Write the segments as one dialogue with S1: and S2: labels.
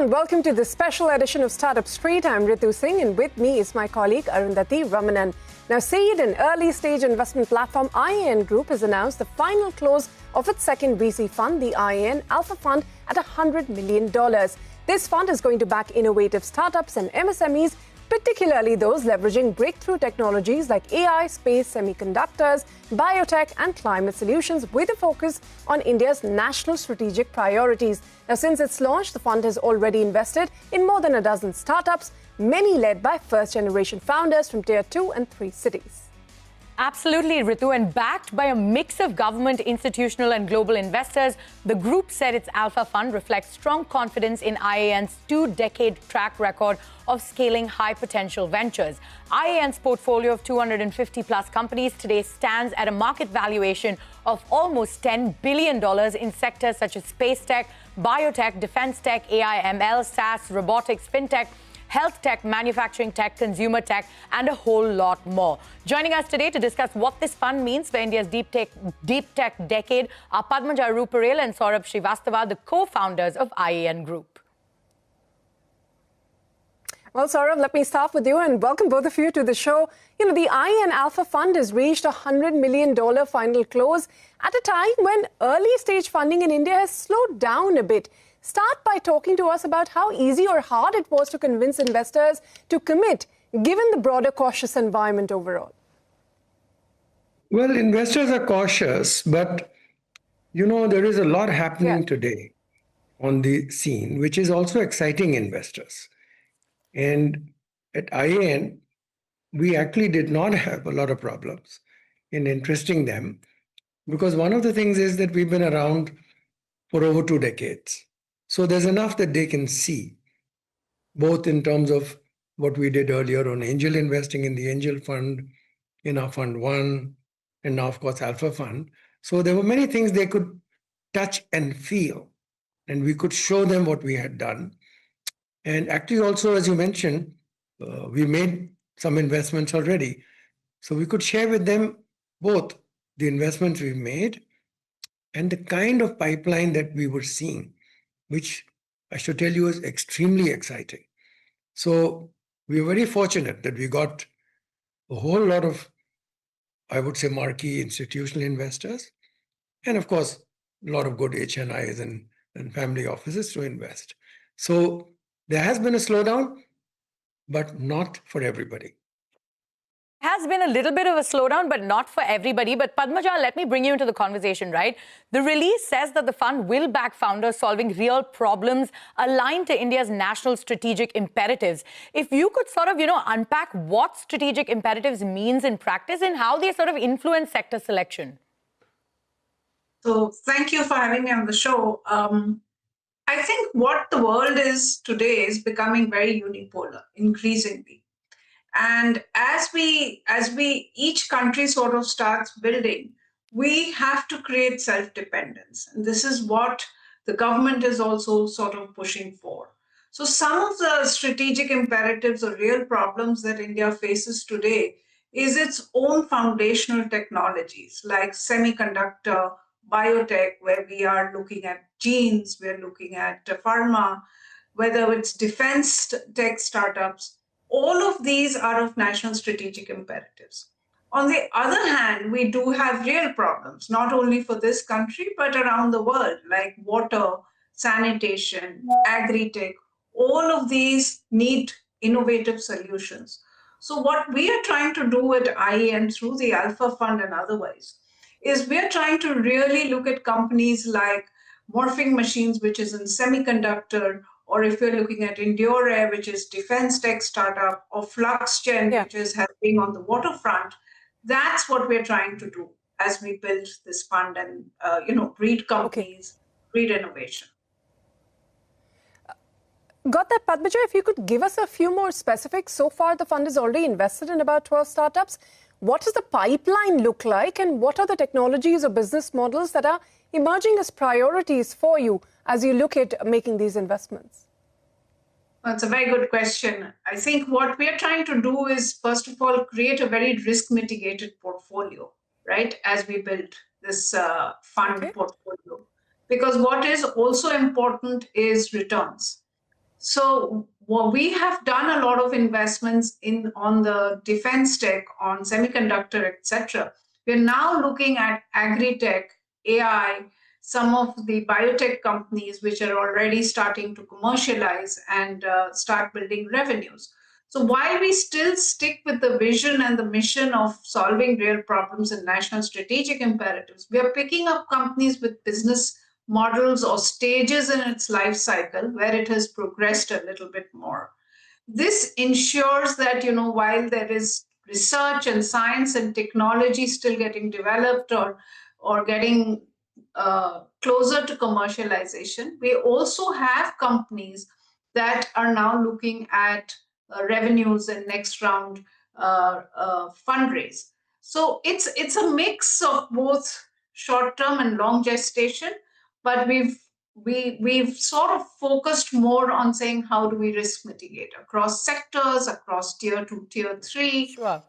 S1: and welcome to this special edition of Startup Street. I'm Ritu Singh, and with me is my colleague Arundathi Ramanan. Now, seed and early-stage investment platform IAN Group has announced the final close of its second VC fund, the IAN Alpha Fund, at $100 million. This fund is going to back innovative startups and MSMEs, particularly those leveraging breakthrough technologies like AI, space, semiconductors, biotech and climate solutions, with a focus on India's national strategic priorities. Now, since its launch, the fund has already invested in more than a dozen startups, many led by first-generation founders from Tier 2 and 3 cities.
S2: Absolutely, Ritu, and backed by a mix of government, institutional and global investors, the group said its Alpha Fund reflects strong confidence in IAN's two-decade track record of scaling high-potential ventures. IAN's portfolio of 250-plus companies today stands at a market valuation of almost $10 billion in sectors such as space tech, biotech, defense tech, AI, ML, SaaS, robotics, fintech, health tech, manufacturing tech, consumer tech, and a whole lot more. Joining us today to discuss what this fund means for India's deep tech decade are Padmaja, Ruparel and Saurabh Srivastava, the co-founders of IAN Group.
S1: Well, Saurabh, let me start with you and welcome both of you to the show. The IAN Alpha Fund has reached a $100 million final close at a time when early-stage funding in India has slowed down a bit. Start by talking to us about how easy or hard it was to convince investors to commit, given the broader cautious environment overall.
S3: Well, investors are cautious, but, there is a lot happening today on the scene, which is also exciting investors. And at IAN, we actually did not have a lot of problems in interesting them, because one of the things is that we've been around for over 2 decades. So there's enough that they can see, both in terms of what we did earlier on angel investing in the angel fund, in our fund 1, and now, of course, Alpha Fund. So there were many things they could touch and feel, and we could show them what we had done. And actually also, as you mentioned, we made some investments already. So we could share with them both the investments we made and the kind of pipeline that we were seeing, which I should tell you is extremely exciting. So we are very fortunate that we got a whole lot of, I would say, marquee institutional investors, and of course, a lot of good HNIs and family offices to invest. So there has been a slowdown, but not for everybody.
S2: Has been a little bit of a slowdown, but not for everybody. But Padmaja, let me bring you into the conversation, right? The release says that the fund will back founders solving real problems aligned to India's national strategic imperatives. If you could sort of, unpack what strategic imperatives means in practice and how they sort of influence sector selection.
S4: So thank you for having me on the show. I think what the world is today is becoming very unipolar, increasingly. And as each country sort of starts building, we have to create self-dependence. And this is what the government is also sort of pushing for. So some of the strategic imperatives or real problems that India faces today is its own foundational technologies like semiconductor, biotech, where we are looking at genes, we're looking at pharma, whether it's defense tech startups. All of these are of national strategic imperatives. On the other hand, we do have real problems, not only for this country, but around the world, like water, sanitation, agri-tech. All of these need innovative solutions. So what we are trying to do at IAN through the Alpha Fund and otherwise is we are trying to really look at companies like Morphing Machines, which is in semiconductor, or if you're looking at Endure, which is defense tech startup, or FluxGen, which is helping on the waterfront. That's what we're trying to do as we build this fund and, breed companies, breed innovation.
S1: Got that, Padmaja? If you could give us a few more specifics. So far, the fund has already invested in about 12 startups. What does the pipeline look like, and what are the technologies or business models that are emerging as priorities for you as you look at making these investments?
S4: That's a very good question. I think what we are trying to do is, first of all, create a very risk-mitigated portfolio, right, as we build this fund portfolio. Because what is also important is returns. So we have done a lot of investments on the defense tech, on semiconductor, etc. We're now looking at agri-tech, AI, some of the biotech companies which are already starting to commercialize and start building revenues. So while we still stick with the vision and the mission of solving real problems and national strategic imperatives, we are picking up companies with business models or stages in its life cycle where it has progressed a little bit more. This ensures that, while there is research and science and technology still getting developed or getting closer to commercialization, we also have companies that are now looking at revenues and next round fundraise. So it's a mix of both short term and long gestation, but we've sort of focused more on saying how do we risk mitigate across sectors, across tier 2, tier 3,
S2: Sure.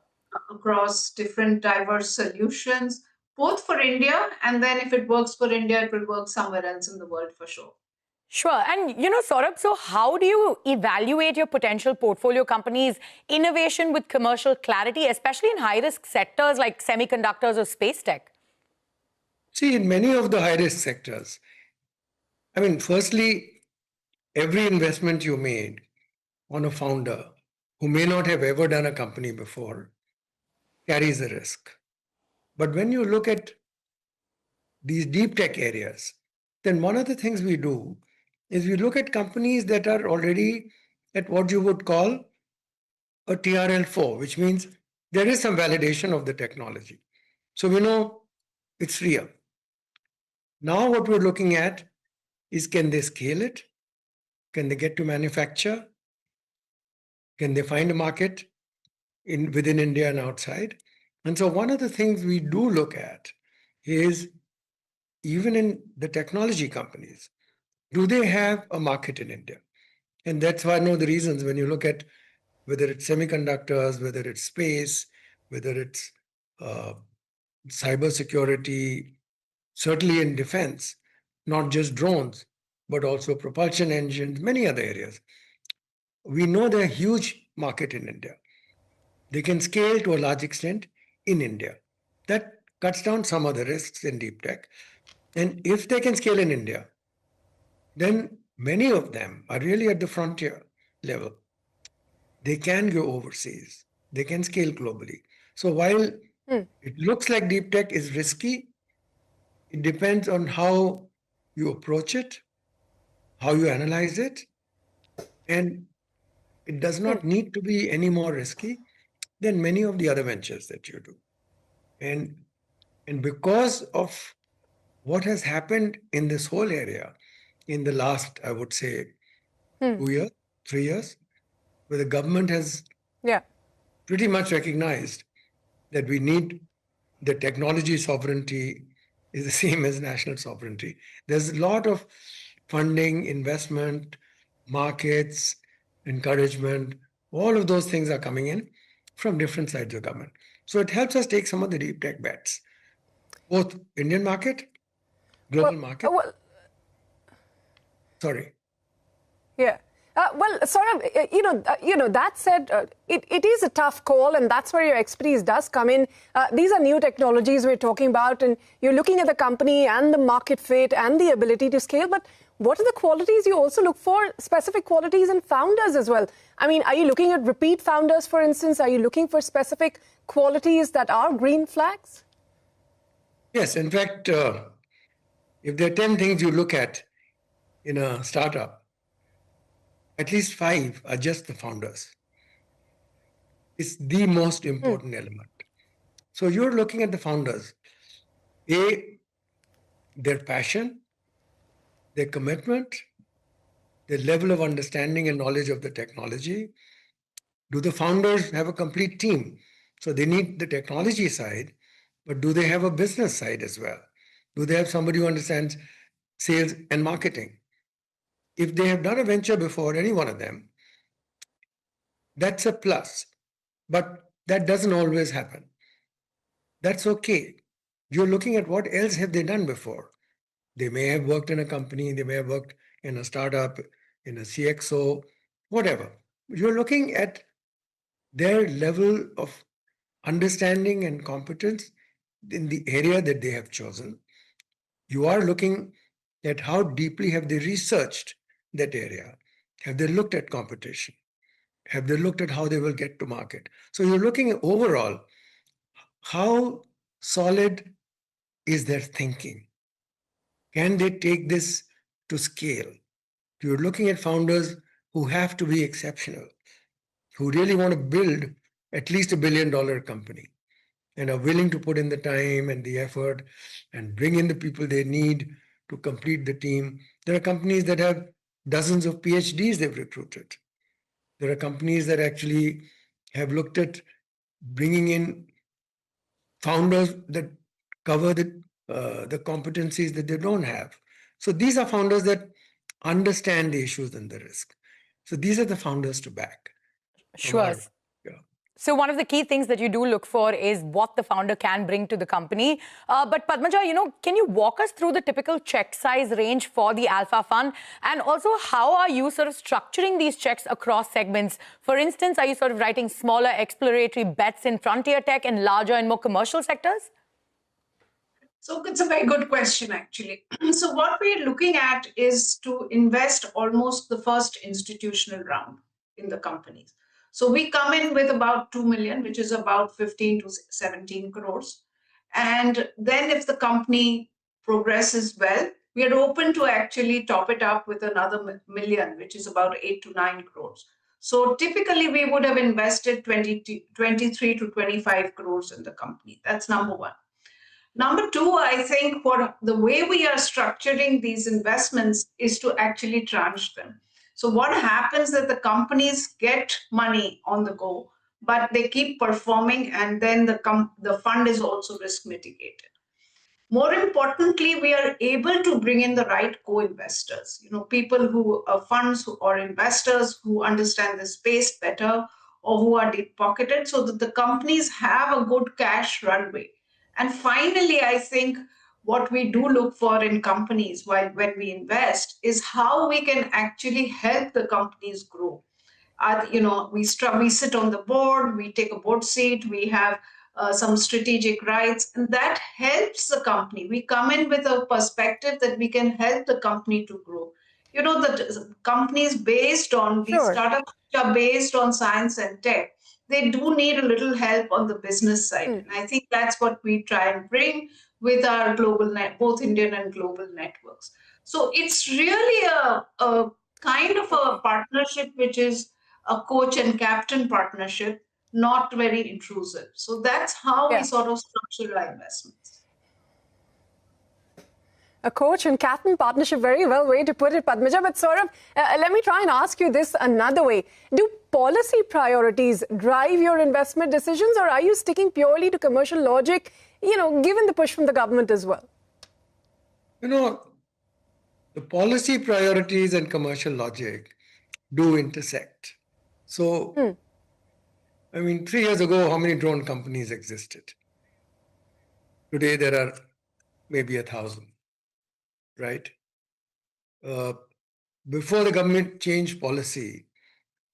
S4: across different diverse solutions, both for India, and then if it works for India, it will work somewhere else in the world for sure.
S2: Sure. And, Saurabh, so how do you evaluate your potential portfolio companies' innovation with commercial clarity, especially in high-risk sectors like semiconductors or space tech?
S3: See, in many of the high-risk sectors, firstly, every investment you made on a founder who may not have ever done a company before carries a risk. But when you look at these deep tech areas, then one of the things we do is we look at companies that are already at what you would call a TRL4, which means there is some validation of the technology. So we know it's real. Now what we're looking at is, can they scale it? Can they get to manufacture? Can they find a market within India and outside? And so one of the things we do look at is, even in the technology companies, do they have a market in India? And that's one of the reasons when you look at whether it's semiconductors, whether it's space, whether it's cybersecurity, certainly in defense, not just drones, but also propulsion engines, many other areas. We know there's a huge market in India. They can scale to a large extent in India. That cuts down some of the risks in deep tech. And if they can scale in India, then many of them are really at the frontier level. They can go overseas. They can scale globally. So while it looks like deep tech is risky, it depends on how you approach it, how you analyze it, and it does not need to be any more risky than many of the other ventures that you do. And because of what has happened in this whole area in the last, I would say, 2 years, 3 years, where the government has pretty much recognized that we need the technology sovereignty is the same as national sovereignty. There's a lot of funding, investment, markets, encouragement, all of those things are coming in from different sides of government. So it helps us take some of the deep tech bets, both Indian market, global market. Sorry.
S1: Yeah. Saurabh, that said, it is a tough call, and that's where your expertise does come in. These are new technologies we're talking about, and you're looking at the company and the market fit and the ability to scale. But what are the qualities you also look for, specific qualities in founders as well? Are you looking at repeat founders, for instance? Are you looking for specific qualities that are green flags?
S3: Yes. In fact, if there are 10 things you look at in a startup, at least 5 are just the founders. It's the most important element. So you're looking at the founders. A, their passion, their commitment, their level of understanding and knowledge of the technology. Do the founders have a complete team? So they need the technology side, but do they have a business side as well? Do they have somebody who understands sales and marketing? If they have done a venture before, any one of them, that's a plus. But that doesn't always happen. That's okay. You're looking at what else have they done before. They may have worked in a company, they may have worked in a startup, in a CXO, whatever. You're looking at their level of understanding and competence in the area that they have chosen. You are looking at how deeply have they researched that area. Have they looked at competition? Have they looked at how they will get to market? So you're looking at overall, how solid is their thinking? Can they take this to scale? You're looking at founders who have to be exceptional, who really want to build at least $1 billion company and are willing to put in the time and the effort and bring in the people they need to complete the team. There are companies that have dozens of PhDs they've recruited. There are companies that actually have looked at bringing in founders that cover the competencies that they don't have. So these are founders that understand the issues and the risk. So these are the founders to back.
S2: Sure. So one of the key things that you do look for is what the founder can bring to the company. But Padmaja, can you walk us through the typical check size range for the Alpha Fund? And also, how are you sort of structuring these checks across segments? For instance, are you sort of writing smaller exploratory bets in frontier tech and larger and more commercial sectors?
S4: So it's a very good question, actually. So what we're looking at is to invest almost the first institutional round in the companies. So we come in with about 2 million, which is about 15 to 17 crores. And then if the company progresses well, we are open to actually top it up with another million, which is about 8 to 9 crores. So typically we would have invested 23 to 25 crores in the company. That's number one. Number two, I think for the way we are structuring these investments is to actually tranche them. So what happens is that the companies get money on the go, but they keep performing, and then the fund is also risk mitigated. More importantly, we are able to bring in the right co-investors, people who are funds or investors who understand the space better or who are deep-pocketed, so that the companies have a good cash runway. And finally, I think what we do look for in companies when we invest is how we can actually help the companies grow. We sit on the board, we take a board seat, we have some strategic rights, and that helps the company. We come in with a perspective that we can help the company to grow. The companies based on these startups which are based on science and tech, they do need a little help on the business side. And I think that's what we try and bring with our global both Indian and global networks. So it's really a kind of a partnership which is a coach and captain partnership, not very intrusive. So that's how we sort of structure our investments.
S1: A coach and captain partnership, very well way to put it, Padmaja. But Saurabh, let me try and ask you this another way. Do policy priorities drive your investment decisions, or are you sticking purely to commercial logic, given the push from the government as well?
S3: The policy priorities and commercial logic do intersect. So, 3 years ago, how many drone companies existed? Today, there are maybe 1,000. Right? Before the government changed policy,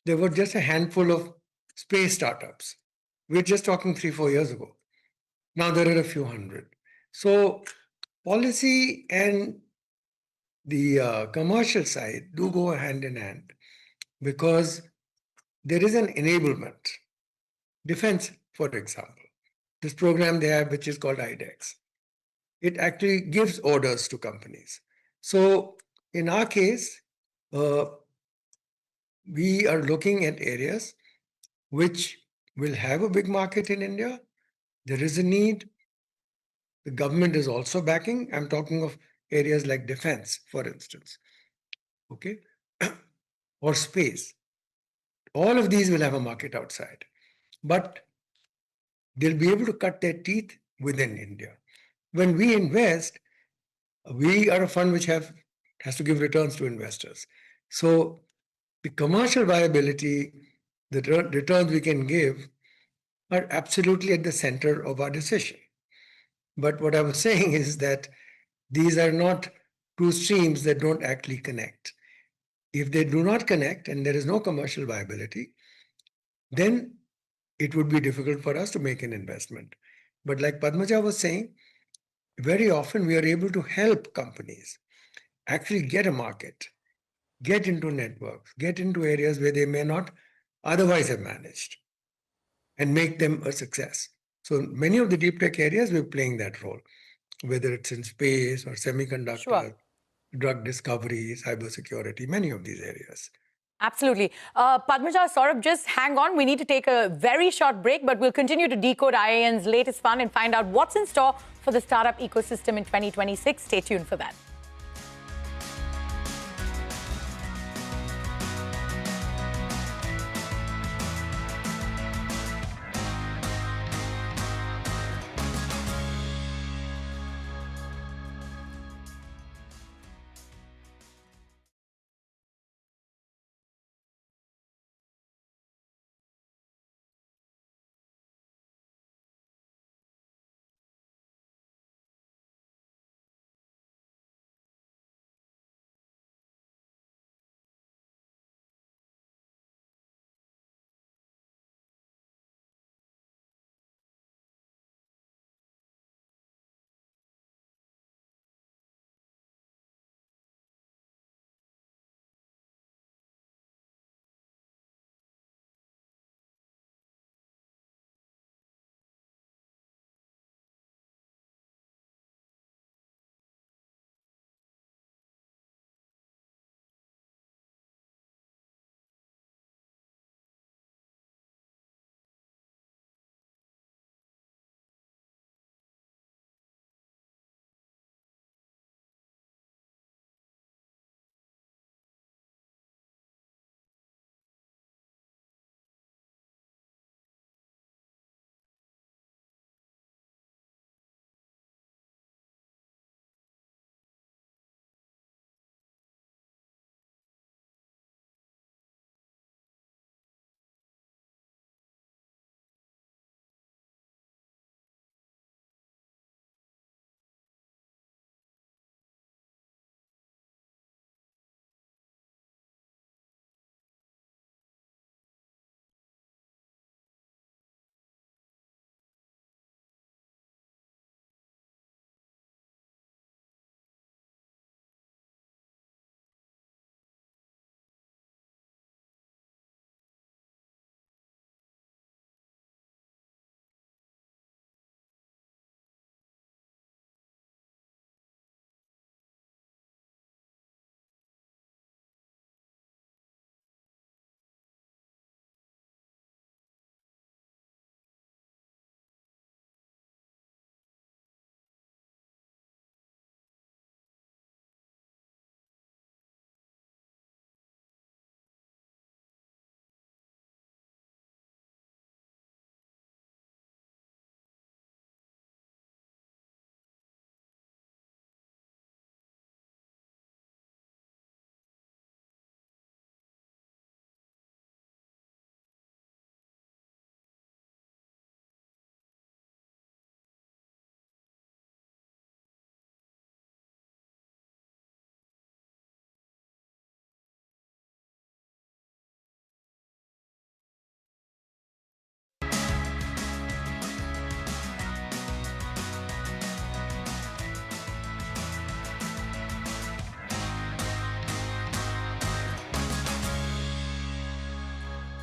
S3: there were just a handful of space startups. We're just talking 3-4 years ago. Now there are a few hundred. So policy and the commercial side do go hand in hand because there is an enablement. Defense, for example, this program they have, which is called IDEX. It actually gives orders to companies. So in our case, we are looking at areas which will have a big market in India. There is a need. The government is also backing. I'm talking of areas like defense, for instance, okay, or space. All of these will have a market outside, but they'll be able to cut their teeth within India. When we invest, we are a fund which has to give returns to investors. So the commercial viability, the returns we can give are absolutely at the center of our decision. But what I was saying is that these are not two streams that don't actually connect. If they do not connect and there is no commercial viability, then it would be difficult for us to make an investment. But like Padmaja was saying, very often we are able to help companies actually get a market, get into networks, get into areas where they may not otherwise have managed, and make them a success. So many of the deep tech areas, we're playing that role, whether it's in space or semiconductor,
S2: Sure.
S3: drug discovery, cybersecurity, many of these areas.
S2: Absolutely. Padmaja, Saurabh, just hang on. We need to take a very short break, but we'll continue to decode IIN's latest fund and find out what's in store for the startup ecosystem in 2026. Stay tuned for that.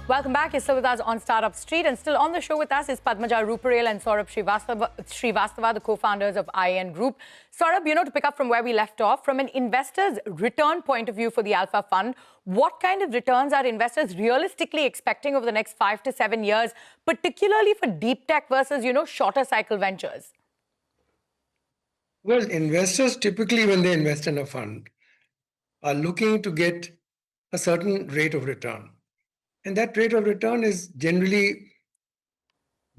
S2: Welcome back. You're still with us on Startup Street, and still on the show with us is Padmaja Ruparel and Saurabh Srivastava, the co-founders of IIN Group. Saurabh, to pick up from where we left off, from an investor's return point of view for the Alpha Fund, what kind of returns are investors realistically expecting over the next 5 to 7 years, particularly for deep tech versus, shorter cycle ventures?
S3: Well, investors typically, when they invest in a fund, are looking to get a certain rate of return. And that rate of return is generally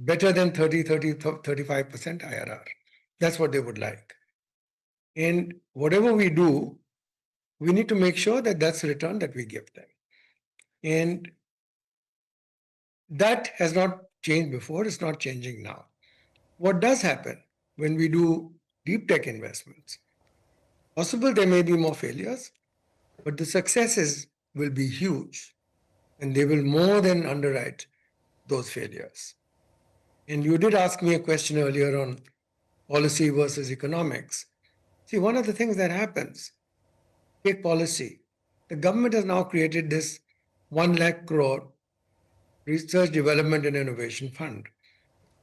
S3: better than 35% IRR. That's what they would like. And whatever we do, we need to make sure that that's the return that we give them. And that has not changed before. It's not changing now. What does happen when we do deep tech investments? Possible there may be more failures, but the success is will be huge, and they will more than underwrite those failures. And you did ask me a question earlier on policy versus economics. See, one of the things that happens, take policy. The government has now created this 1 lakh crore Research, Development and Innovation Fund,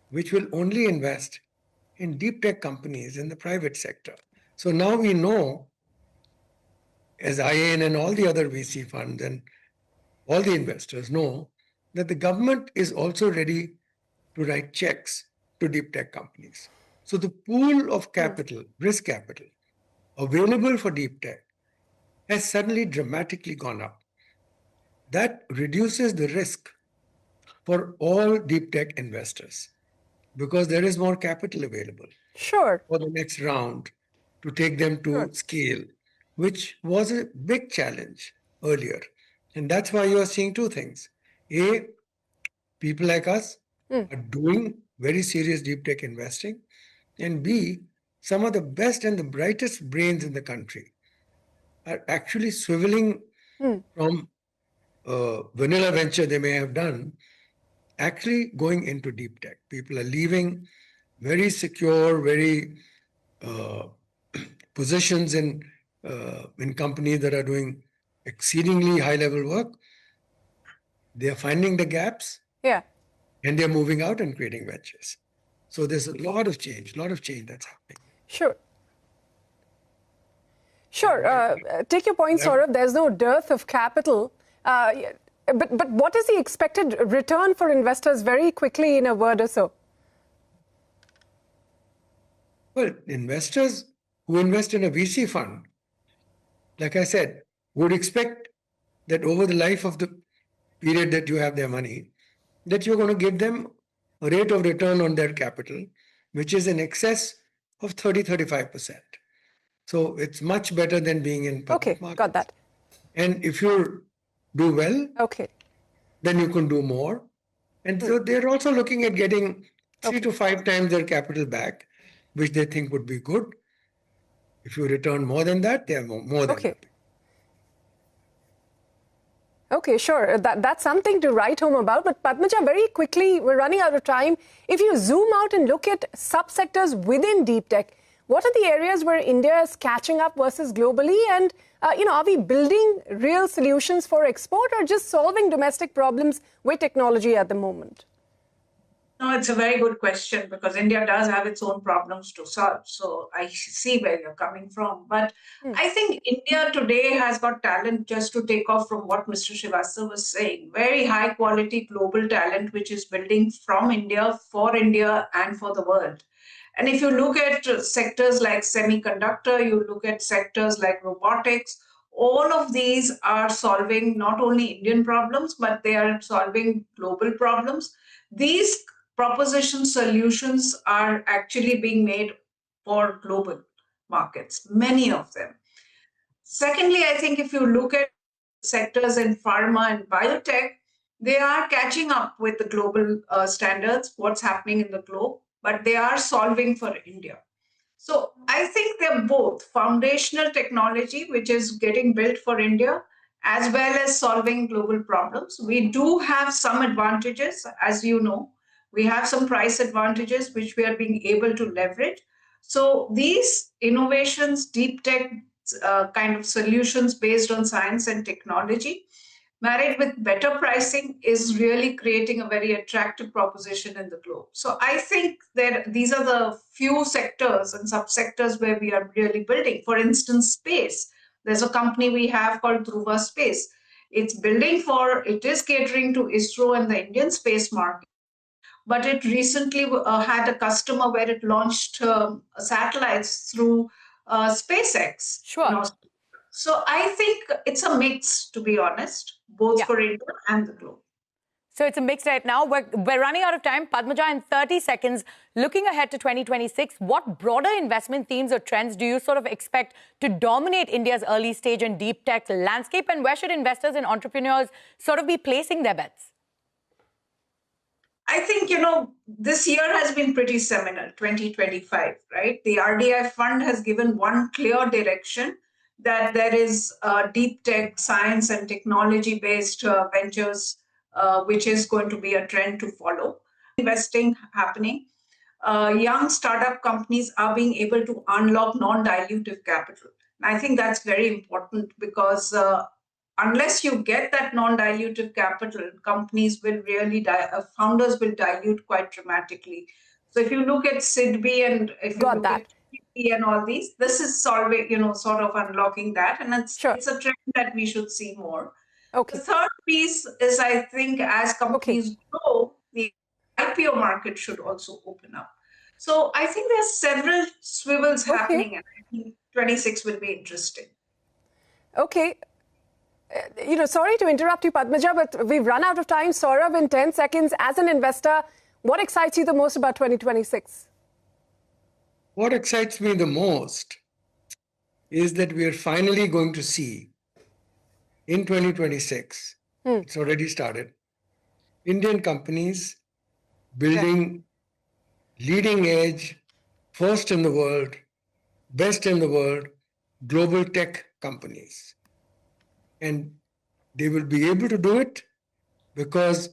S3: which will only invest in deep tech companies in the private sector. So now we know, as IAN and all the other VC funds and all the investors know, that the government is also ready to write checks to deep tech companies. So the pool of capital, risk capital, available for deep tech has suddenly dramatically gone up. That reduces the risk for all deep tech investors because there is more capital available
S1: Sure.
S3: for the next round to take them to scale, which was a big challenge earlier. And that's why you are seeing two things. A, people like us are doing very serious deep tech investing. And B, some of the best and the brightest brains in the country are actually swiveling from vanilla venture they may have done, actually going into deep tech. People are leaving very secure, very positions in companies that are doing exceedingly high-level work. They are finding the gaps, and they're moving out and creating ventures. So there's a lot of change that's happening.
S1: Sure. Take your point, Saurabh. There's no dearth of capital. But what is the expected return for investors very quickly in a word or so?
S3: Well, investors who invest in a VC fund, like I said, would expect that over the life of the period that you have their money, that you're going to give them a rate of return on their capital, which is in excess of 30-35%. So it's much better than being in public markets.
S1: Got that.
S3: And if you do well, then you can do more. And so they're also looking at getting 3 to 5 times their capital back, which they think would be good. If you return more than that, they are more than happy.
S1: Okay, sure. That's something to write home about. But Padmaja, very quickly, we're running out of time. If you zoom out and look at subsectors within deep tech, what are the areas where India is catching up versus globally? And, are we building real solutions for export or just solving domestic problems with technology at the moment?
S4: No, it's a very good question because India does have its own problems to solve. So I see where you're coming from. But I think India today has got talent, just to take off from what Mr. Srivastava was saying, very high quality global talent, which is building from India, for India and for the world. And if you look at sectors like semiconductor, you look at sectors like robotics, all of these are solving not only Indian problems, but they are solving global problems. These proposition solutions are actually being made for global markets, many of them. Secondly, I think if you look at sectors in pharma and biotech, they are catching up with the global standards, what's happening in the globe, but they are solving for India. So I think they're both foundational technology, which is getting built for India, as well as solving global problems. We do have some advantages, as you know. We have some price advantages, which we are being able to leverage. So these innovations, deep tech kind of solutions based on science and technology, married with better pricing, is really creating a very attractive proposition in the globe. So I think that these are the few sectors and subsectors where we are really building. For instance, space. There's a company we have called Dhruva Space. It is catering to ISRO and the Indian space market. But it recently had a customer where it launched satellites through SpaceX.
S2: Sure.
S4: So I think it's a mix, to be honest, both for India and the globe.
S2: So it's a mix right now. We're running out of time. Padmaja, in 30 seconds, looking ahead to 2026, what broader investment themes or trends do you sort of expect to dominate India's early stage and deep tech landscape? And where should investors and entrepreneurs sort of be placing their bets?
S4: I think, this year has been pretty seminal, 2025, right? The RDI fund has given one clear direction. that there is deep tech, science and technology-based ventures, which is going to be a trend to follow. Investing happening. Young startup companies are being able to unlock non-dilutive capital. And I think that's very important because unless you get that non-dilutive capital, companies will really founders will dilute quite dramatically. So if you look at SIDBI and if you look at TP and all these, this is solving, sort of unlocking that, and it's a trend that we should see more.
S1: Okay.
S4: The third piece is, I think, as companies grow, the IPO market should also open up. So I think there's several swivels happening, and I think 26 will be interesting.
S1: Okay. Sorry to interrupt you, Padmaja, but we've run out of time. Saurabh, in 10 seconds, as an investor, what excites you the most about 2026?
S3: What excites me the most is that we are finally going to see in 2026, it's already started, Indian companies building leading edge, first in the world, best in the world, global tech companies. And they will be able to do it because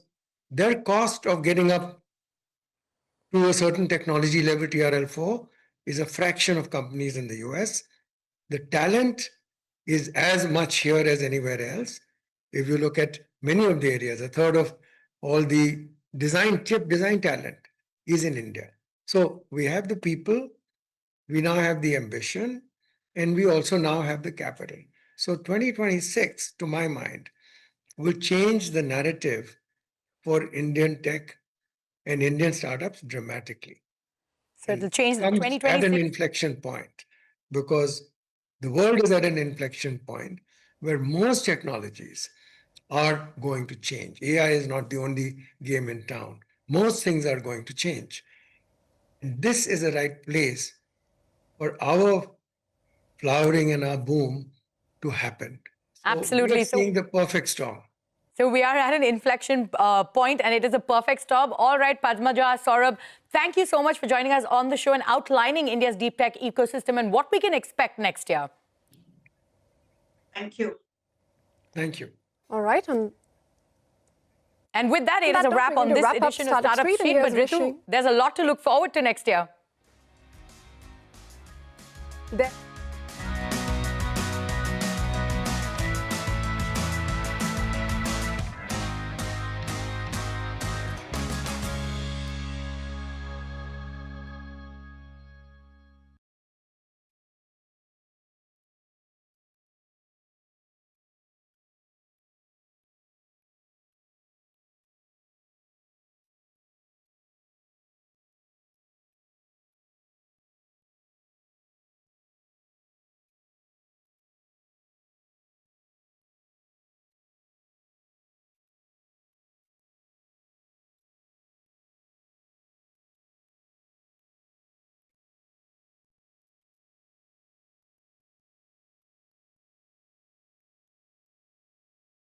S3: their cost of getting up to a certain technology level, TRL4, is a fraction of companies in the US. The talent is as much here as anywhere else. If you look at many of the areas, a third of all the chip design talent is in India. So we have the people, we now have the ambition, and we also now have the capital. So 2026, to my mind, will change the narrative for Indian tech and Indian startups dramatically.
S2: So it'll change the 2026
S3: at an inflection point, because the world is at an inflection point where most technologies are going to change. AI is not the only game in town. Most things are going to change. And this is the right place for our flowering and our boom to happen. So
S2: absolutely.
S3: we are seeing the perfect storm.
S2: So we are at an inflection point, and it is a perfect stop. All right, Padmaja, Saurabh, thank you so much for joining us on the show and outlining India's deep tech ecosystem and what we can expect next year.
S4: Thank you.
S3: Thank you.
S1: All right.
S2: And with that, it is a wrap on this edition of Startup Street. But Ritu, there's a lot to look forward to next year.